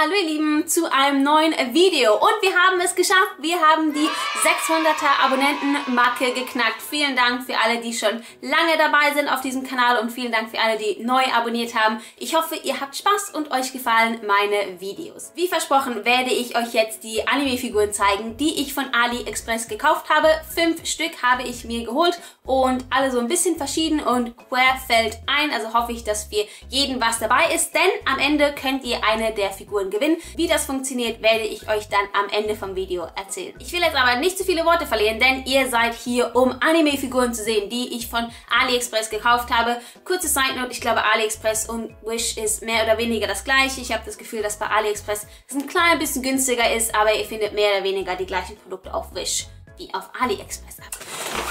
Hallo ihr Lieben zu einem neuen Video und wir haben es geschafft. Wir haben die 600er Abonnenten-Marke geknackt. Vielen Dank für alle, die schon lange dabei sind auf diesem Kanal und vielen Dank für alle, die neu abonniert haben. Ich hoffe, ihr habt Spaß und euch gefallen meine Videos. Wie versprochen werde ich euch jetzt die Anime-Figuren zeigen, die ich von AliExpress gekauft habe. 5 Stück habe ich mir geholt und alle so ein bisschen verschieden und querfeld ein. Also hoffe ich, dass für jeden was dabei ist, denn am Ende könnt ihr eine der Figuren gewinnen. Wie das funktioniert, werde ich euch dann am Ende vom Video erzählen. Ich will jetzt aber nicht zu viele Worte verlieren, denn ihr seid hier, um Anime-Figuren zu sehen, die ich von AliExpress gekauft habe. Kurze Side Note, ich glaube AliExpress und Wish ist mehr oder weniger das gleiche. Ich habe das Gefühl, dass bei AliExpress es ein klein bisschen günstiger ist, aber ihr findet mehr oder weniger die gleichen Produkte auf Wish wie auf AliExpress ab.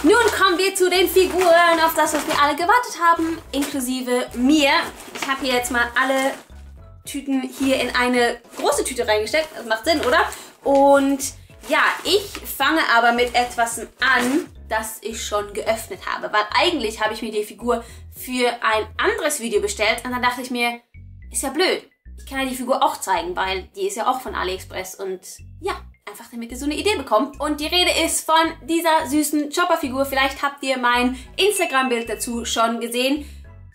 Nun kommen wir zu den Figuren, auf das, was wir alle gewartet haben, inklusive mir. Ich habe hier jetzt mal alle Tüten hier in eine große Tüte reingesteckt. Das macht Sinn, oder? Und ja, ich fange aber mit etwas an, das ich schon geöffnet habe. Weil eigentlich habe ich mir die Figur für ein anderes Video bestellt und dann dachte ich mir, ist ja blöd. Ich kann ja die Figur auch zeigen, weil die ist ja auch von AliExpress und ja, einfach damit ihr so eine Idee bekommt. Und die Rede ist von dieser süßen Chopper-Figur. Vielleicht habt ihr mein Instagram-Bild dazu schon gesehen.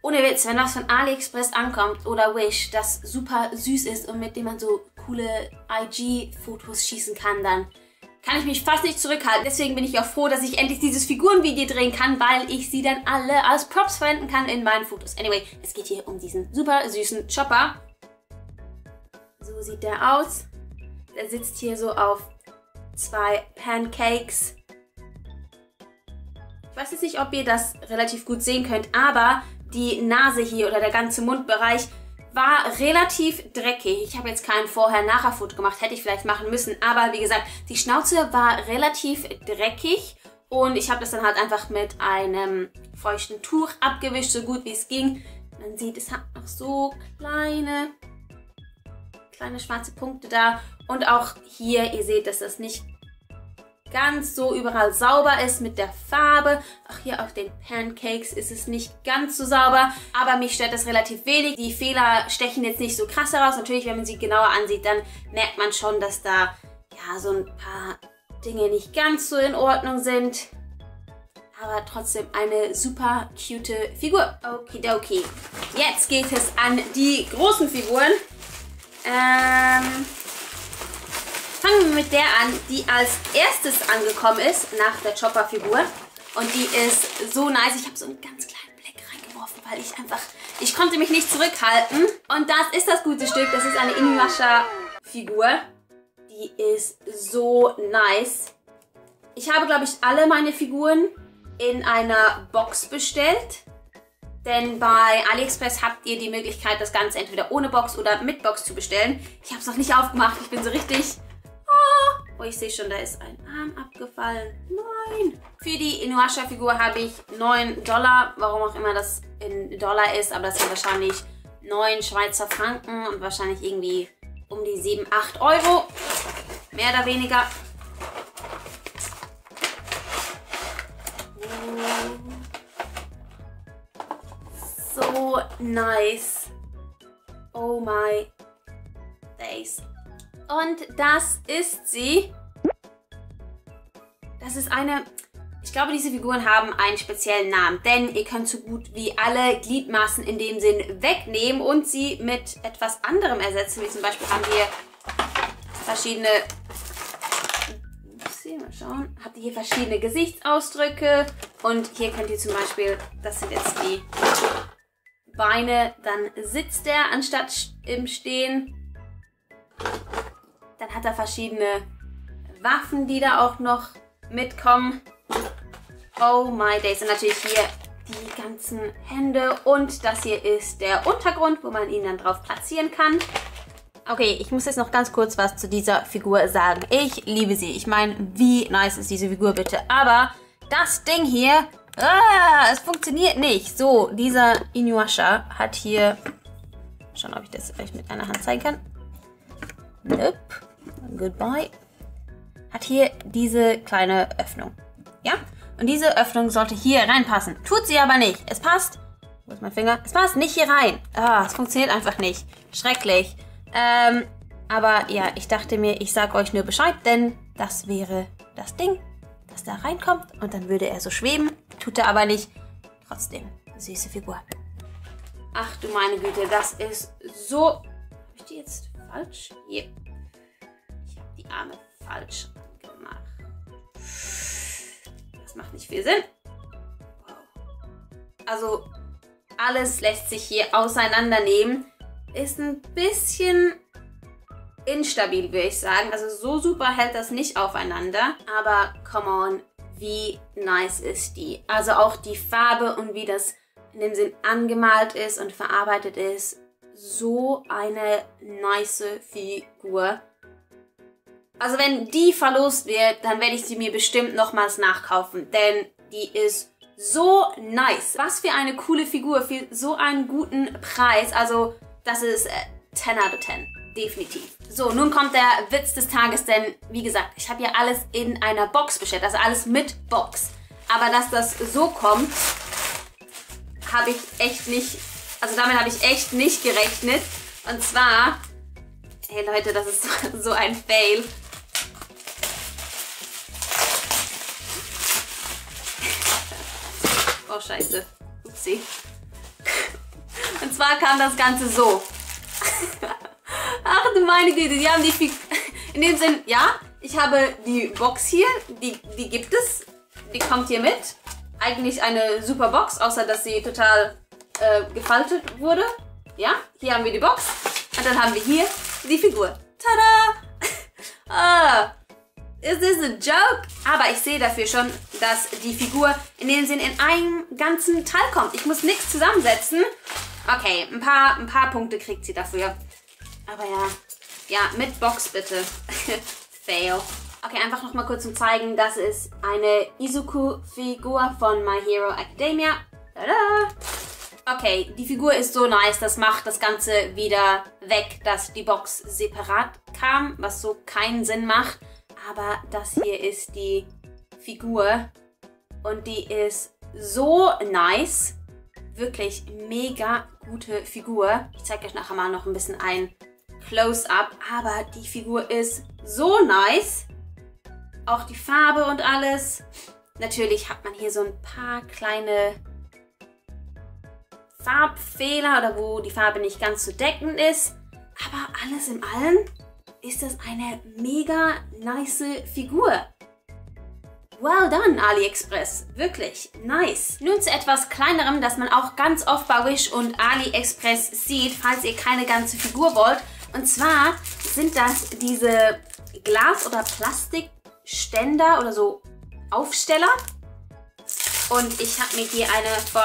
Ohne Witz, wenn was von AliExpress ankommt oder Wish, das super süß ist und mit dem man so coole IG-Fotos schießen kann, dann kann ich mich fast nicht zurückhalten. Deswegen bin ich auch froh, dass ich endlich dieses Figurenvideo drehen kann, weil ich sie dann alle als Props verwenden kann in meinen Fotos. Anyway, es geht hier um diesen super süßen Chopper. So sieht der aus. Der sitzt hier so auf 2 Pancakes. Ich weiß jetzt nicht, ob ihr das relativ gut sehen könnt, aber die Nase hier oder der ganze Mundbereich war relativ dreckig. Ich habe jetzt kein Vorher-Nachher-Foto gemacht, hätte ich vielleicht machen müssen. Aber wie gesagt, die Schnauze war relativ dreckig und ich habe das dann halt einfach mit einem feuchten Tuch abgewischt, so gut wie es ging. Man sieht, es hat noch so kleine schwarze Punkte da. Und auch hier, ihr seht, dass das nicht ganz so überall sauber ist mit der Farbe. Auch hier auf den Pancakes ist es nicht ganz so sauber, aber mich stört das relativ wenig. Die Fehler stechen jetzt nicht so krass heraus. Natürlich, wenn man sie genauer ansieht, dann merkt man schon, dass da ja so ein paar Dinge nicht ganz so in Ordnung sind. Aber trotzdem eine super cute Figur. Okidoki. Jetzt geht es an die großen Figuren. Fangen wir mit der an, die als erstes angekommen ist nach der Chopper-Figur. Und die ist so nice. Ich habe so einen ganz kleinen Blick reingeworfen, weil ich konnte mich nicht zurückhalten. Und das ist das gute Stück. Das ist eine Inuyasha-Figur. Die ist so nice. Ich habe, glaube ich, alle meine Figuren in einer Box bestellt. Denn bei AliExpress habt ihr die Möglichkeit, das Ganze entweder ohne Box oder mit Box zu bestellen. Ich habe es noch nicht aufgemacht. Ich bin so richtig... Oh, ich sehe schon, da ist ein Arm abgefallen. Nein! Für die Inuyasha-Figur habe ich $9. Warum auch immer das in Dollar ist. Aber das sind wahrscheinlich 9 Schweizer Franken und wahrscheinlich irgendwie um die 7, 8 Euro. Mehr oder weniger. So nice. Oh my days. Und das ist sie. Das ist eine... Ich glaube, diese Figuren haben einen speziellen Namen, denn ihr könnt so gut wie alle Gliedmaßen in dem Sinn wegnehmen und sie mit etwas anderem ersetzen. Wie zum Beispiel haben wir verschiedene... Mal schauen. Habt ihr hier verschiedene Gesichtsausdrücke und hier könnt ihr zum Beispiel... Das sind jetzt die Beine, dann sitzt er anstatt im Stehen. Dann hat er verschiedene Waffen, die da auch noch mitkommen. Oh my days. Und natürlich hier die ganzen Hände. Und das hier ist der Untergrund, wo man ihn dann drauf platzieren kann. Okay, ich muss jetzt noch ganz kurz was zu dieser Figur sagen. Ich liebe sie. Ich meine, wie nice ist diese Figur bitte. Aber das Ding hier, es funktioniert nicht. So, dieser Inuyasha hat hier... Schauen, ob ich das euch mit einer Hand zeigen kann. Nope. Goodbye. Hat hier diese kleine Öffnung. Ja? Und diese Öffnung sollte hier reinpassen. Tut sie aber nicht. Es passt. Wo ist mein Finger? Es passt nicht hier rein. Es funktioniert einfach nicht. Schrecklich. Aber ja, ich dachte mir, ich sage euch nur Bescheid, denn das wäre das Ding, das da reinkommt. Und dann würde er so schweben. Tut er aber nicht. Trotzdem, süße Figur. Ach du meine Güte, das ist so... Habe ich die jetzt falsch? Hier. Ich habe die Arme falsch gemacht. Das macht nicht viel Sinn. Wow. Also, alles lässt sich hier auseinandernehmen. Ist ein bisschen instabil, würde ich sagen. Also so super hält das nicht aufeinander. Aber come on, wie nice ist die. Also auch die Farbe und wie das in dem Sinn angemalt ist und verarbeitet ist. So eine nice Figur. Also wenn die verlost wird, dann werde ich sie mir bestimmt nochmals nachkaufen. Denn die ist so nice. Was für eine coole Figur für so einen guten Preis. Also das ist 10 out of 10. Definitiv. So, nun kommt der Witz des Tages, denn wie gesagt, ich habe ja alles in einer Box bestellt, also alles mit Box. Aber dass das so kommt, habe ich echt nicht, also damit habe ich echt nicht gerechnet. Und zwar, hey Leute, das ist so ein Fail. Oh scheiße, upsie. Und zwar kam das Ganze so. Ach du meine Güte, die haben die... In dem Sinn, ja, ich habe die Box hier, die gibt es. Die kommt hier mit. Eigentlich eine super Box, außer dass sie total gefaltet wurde. Ja, hier haben wir die Box. Und dann haben wir hier die Figur. Tada! Is this a joke? Aber ich sehe dafür schon, dass die Figur in dem Sinn in einem ganzen Teil kommt. Ich muss nichts zusammensetzen. Okay, ein paar Punkte kriegt sie dafür. Aber ja, mit Box bitte. Fail. Okay, einfach nochmal kurz zum Zeigen. Das ist eine Izuku-Figur von My Hero Academia. Tada! Okay, die Figur ist so nice. Das macht das Ganze wieder weg, dass die Box separat kam, was so keinen Sinn macht. Aber das hier ist die Figur und die ist so nice. Wirklich mega gute Figur. Ich zeige euch nachher mal noch ein bisschen ein Close-up, aber die Figur ist so nice. Auch die Farbe und alles. Natürlich hat man hier so ein paar kleine Farbfehler oder wo die Farbe nicht ganz so deckend ist. Aber alles in allem ist das eine mega nice Figur. Well done, AliExpress. Wirklich nice. Nun zu etwas kleinerem, das man auch ganz oft bei Wish und AliExpress sieht, falls ihr keine ganze Figur wollt. Und zwar sind das diese Glas- oder Plastikständer oder so Aufsteller. Und ich habe mir hier eine von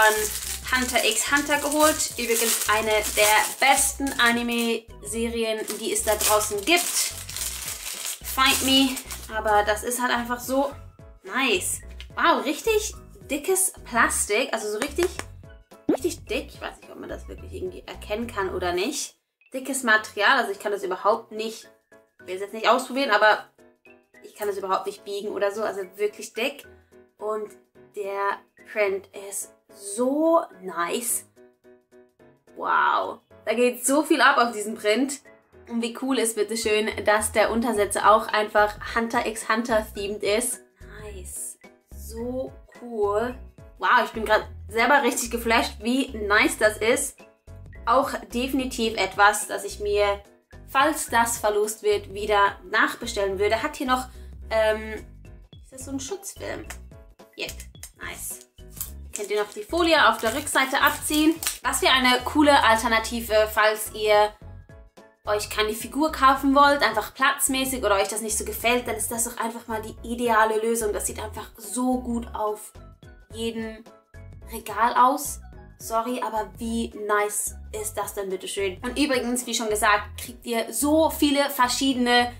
Hunter x Hunter geholt. Übrigens eine der besten Anime-Serien, die es da draußen gibt. Find me. Aber das ist halt einfach so nice. Wow, richtig dickes Plastik. Also so richtig dick. Ich weiß nicht, ob man das wirklich irgendwie erkennen kann oder nicht. Dickes Material. Also ich kann das überhaupt nicht, ich will es jetzt nicht ausprobieren, aber ich kann das überhaupt nicht biegen oder so. Also wirklich dick. Und der Print ist so nice. Wow. Da geht so viel ab auf diesen Print. Und wie cool ist bitteschön, dass der Untersetzer auch einfach Hunter x Hunter themed ist. Nice. So cool. Wow, ich bin gerade selber richtig geflasht, wie nice das ist. Auch definitiv etwas, das ich mir, falls das verlost wird, wieder nachbestellen würde. Hat hier noch, ist das so ein Schutzfilm? Yep, nice. Könnt ihr noch die Folie auf der Rückseite abziehen. Was für eine coole Alternative, falls ihr euch keine Figur kaufen wollt, einfach platzmäßig oder euch das nicht so gefällt, dann ist das doch einfach mal die ideale Lösung. Das sieht einfach so gut auf jedem Regal aus. Sorry, aber wie nice ist das denn bitteschön? Und übrigens, wie schon gesagt, kriegt ihr so viele verschiedene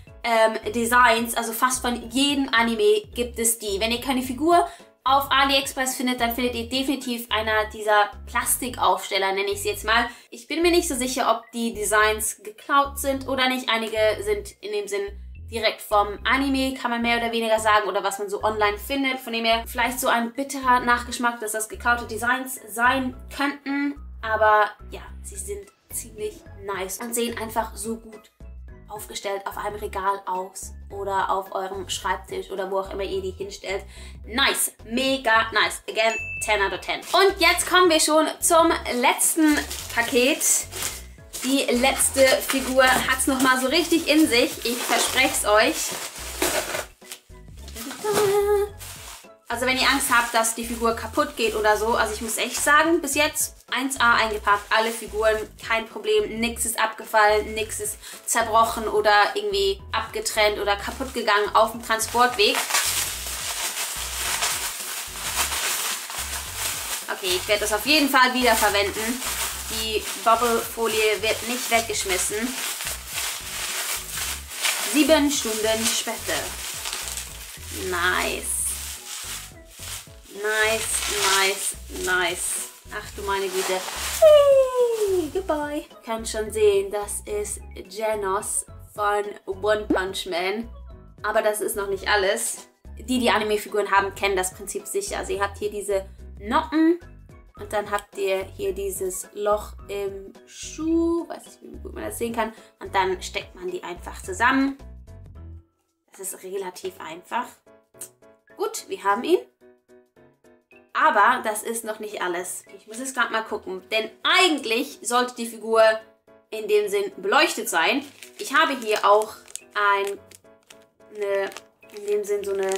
Designs. Also fast von jedem Anime gibt es die. Wenn ihr keine Figur auf AliExpress findet, dann findet ihr definitiv einer dieser Plastikaufsteller, nenne ich es jetzt mal. Ich bin mir nicht so sicher, ob die Designs geklaut sind oder nicht. Einige sind in dem Sinn direkt vom Anime, kann man mehr oder weniger sagen, oder was man so online findet. Von dem her vielleicht so ein bitterer Nachgeschmack, dass das geklaute Designs sein könnten. Aber ja, sie sind ziemlich nice und sehen einfach so gut aufgestellt auf einem Regal aus oder auf eurem Schreibtisch oder wo auch immer ihr die hinstellt. Nice, mega nice. Again, 10 out of 10. Und jetzt kommen wir schon zum letzten Paket. Die letzte Figur hat es nochmal so richtig in sich. Ich verspreche es euch. Also wenn ihr Angst habt, dass die Figur kaputt geht oder so, also ich muss echt sagen, bis jetzt 1A eingepackt, alle Figuren, kein Problem, nichts ist abgefallen, nichts ist zerbrochen oder irgendwie abgetrennt oder kaputt gegangen auf dem Transportweg. Okay, ich werde das auf jeden Fall wieder verwenden. Die Bubble-Folie wird nicht weggeschmissen. 7 Stunden später. Nice. Nice, nice, nice. Ach du meine Güte. Hey, goodbye. Ihr könnt schon sehen, das ist Genos von One Punch Man. Aber das ist noch nicht alles. Die Anime-Figuren haben, kennen das Prinzip sicher. Also ihr habt hier diese Noppen. Und dann habt ihr hier dieses Loch im Schuh. Weiß nicht, wie gut man das sehen kann. Und dann steckt man die einfach zusammen. Das ist relativ einfach. Gut, wir haben ihn. Aber das ist noch nicht alles. Ich muss jetzt gerade mal gucken. Denn eigentlich sollte die Figur in dem Sinn beleuchtet sein. Ich habe hier auch in dem Sinn so eine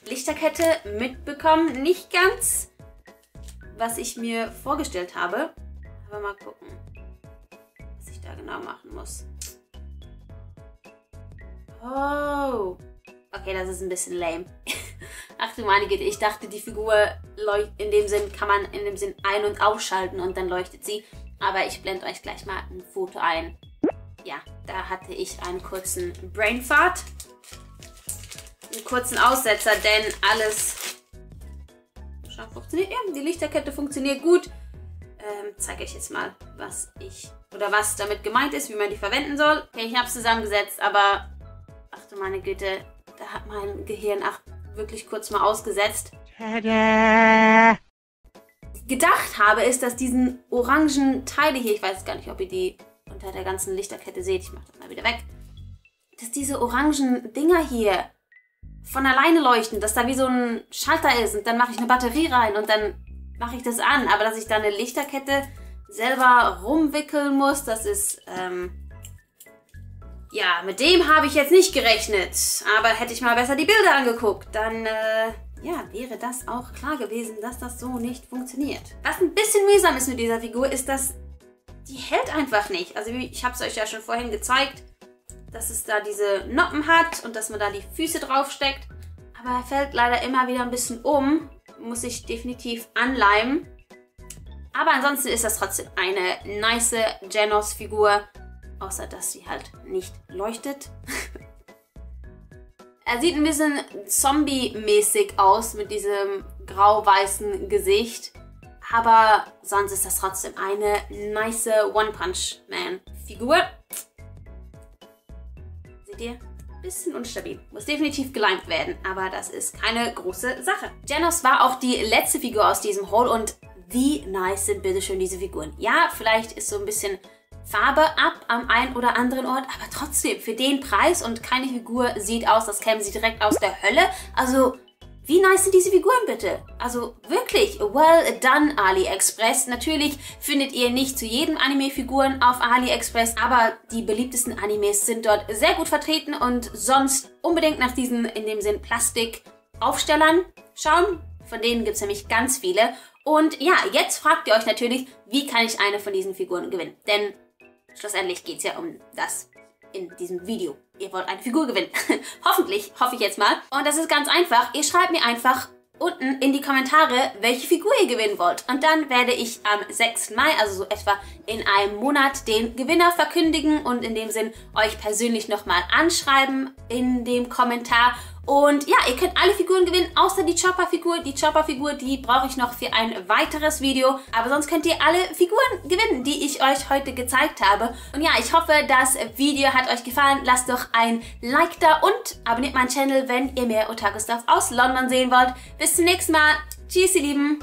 Lichterkette mitbekommen. Nicht ganz, was ich mir vorgestellt habe. Aber mal gucken, was ich da genau machen muss. Oh. Okay, das ist ein bisschen lame. Ach du meine Güte, ich dachte, die Figur in dem Sinn kann man in dem Sinn ein- und ausschalten und dann leuchtet sie. Aber ich blende euch gleich mal ein Foto ein. Ja, da hatte ich einen kurzen Brainfart. Einen kurzen Aussetzer, denn alles funktioniert. Ja, die Lichterkette funktioniert gut. Zeige euch jetzt mal, was damit gemeint ist, wie man die verwenden soll. Okay, ich habe es zusammengesetzt, aber ach du meine Güte, da hat mein Gehirn wirklich kurz mal ausgesetzt. Tada! Gedacht habe, ist, dass diesen orangen Teile hier, ich weiß gar nicht, ob ihr die unter der ganzen Lichterkette seht, ich mache das mal wieder weg, dass diese orangen Dinger hier von alleine leuchten, dass da wie so ein Schalter ist und dann mache ich eine Batterie rein und dann mache ich das an, aber dass ich da eine Lichterkette selber rumwickeln muss, das ist, ja, mit dem habe ich jetzt nicht gerechnet. Aber hätte ich mal besser die Bilder angeguckt, dann, ja, wäre das auch klar gewesen, dass das so nicht funktioniert. Was ein bisschen mühsam ist mit dieser Figur, ist, dass die hält einfach nicht. Also ich habe es euch ja schon vorhin gezeigt, dass es da diese Noppen hat und dass man da die Füße draufsteckt. Aber er fällt leider immer wieder ein bisschen um. Muss ich definitiv anleimen. Aber ansonsten ist das trotzdem eine nice Genos-Figur. Außer, dass sie halt nicht leuchtet. Er sieht ein bisschen Zombie-mäßig aus mit diesem grau-weißen Gesicht. Aber sonst ist das trotzdem eine nice One-Punch-Man-Figur. Seht ihr? Bisschen unstabil. Muss definitiv geleimt werden, aber das ist keine große Sache. Genos war auch die letzte Figur aus diesem Haul und wie nice sind bitteschön diese Figuren. Ja, vielleicht ist so ein bisschen Farbe ab am einen oder anderen Ort, aber trotzdem für den Preis und keine Figur sieht aus, als käme sie direkt aus der Hölle. Also, wie nice sind diese Figuren bitte? Also wirklich, well done AliExpress. Natürlich findet ihr nicht zu jedem Anime Figuren auf AliExpress, aber die beliebtesten Animes sind dort sehr gut vertreten und sonst unbedingt nach diesen, in dem Sinn, Plastikaufstellern schauen. Von denen gibt es nämlich ganz viele. Und ja, jetzt fragt ihr euch natürlich, wie kann ich eine von diesen Figuren gewinnen? Denn schlussendlich geht es ja um das in diesem Video. Ihr wollt eine Figur gewinnen. Hoffentlich, hoffe ich jetzt mal. Und das ist ganz einfach. Ihr schreibt mir einfach unten in die Kommentare, welche Figur ihr gewinnen wollt. Und dann werde ich am 6. Mai, also so etwa in einem Monat, den Gewinner verkündigen und in dem Sinn euch persönlich nochmal anschreiben in dem Kommentar. Und ja, ihr könnt alle Figuren gewinnen, außer die Chopper-Figur. Die Chopper-Figur, die brauche ich noch für ein weiteres Video. Aber sonst könnt ihr alle Figuren gewinnen, die ich euch heute gezeigt habe. Und ja, ich hoffe, das Video hat euch gefallen. Lasst doch ein Like da und abonniert meinen Channel, wenn ihr mehr Otaku-Stuff aus London sehen wollt. Bis zum nächsten Mal. Tschüss, ihr Lieben.